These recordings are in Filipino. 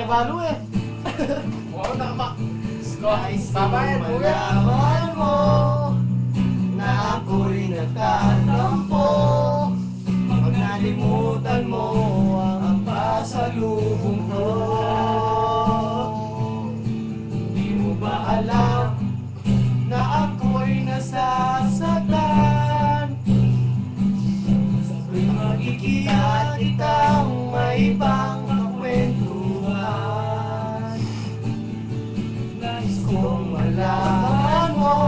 Kebalo eh. Wow, nakamak. Nais kong Babayan, kuya. malaman mo na ako'y nagtatampo. Pag nalimutan mo ang pasalubong ko. Di mo ba alam na ako'y nasasaktan? Sa tuwing makikita kitang may ibang kwentuhan. Nais kong malaman mo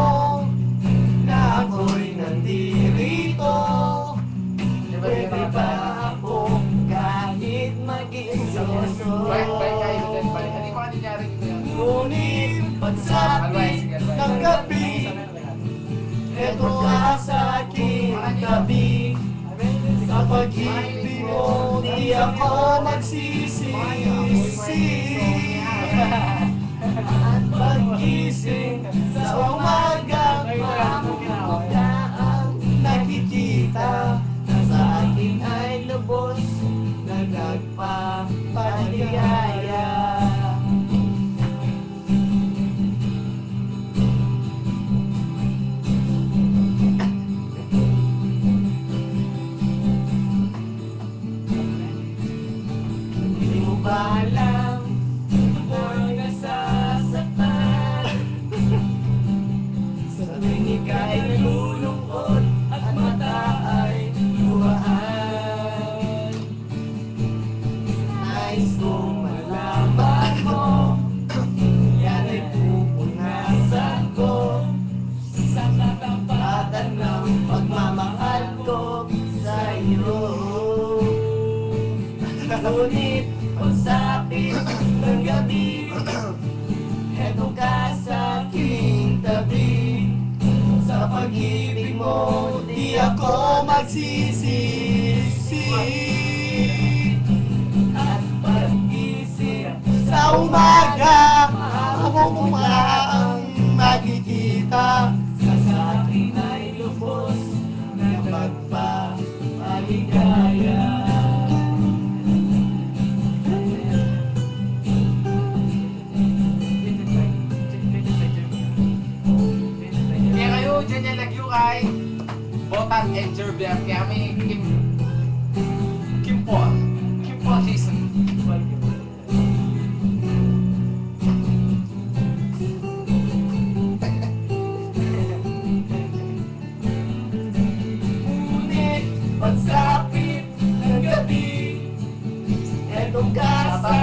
na ako'y nandirito. Pwede ba ako kahit mag-isa? Bye kayo din pala. Hindi ko nangyari ito yan. Ngunit pagsapit ng gabi, eto ka sa aking tabi. Sa pag-ibig mo, di ako nagsisisi. At pag-gising sa umaga, mamuda ang nakikita na sa akin ay lubos na nagpapaligaya. Hindi mo ba alam ako'y nasasaktan? Sa tuwing ika'y nalulungkot at mata ay luhaan. Nais kong malaman mo, yan ay pupunasan ko sa katapatan ng pagmamahal ko sa iyo. Ngunit pagsapit ng gabi, eto ka sa aking tabi. Sa pag-ibig mo, di ako magsisisi. At pag-isip sa umaga, ako mukha ang makikita. Sa akin ay lubos na magpapaligaya. Kaya kayo dyan yung lagyo kay Botan and Jerbian. Kaya kami Kim Paul season. Ngunit pagsapit ng gabi, eto ka sa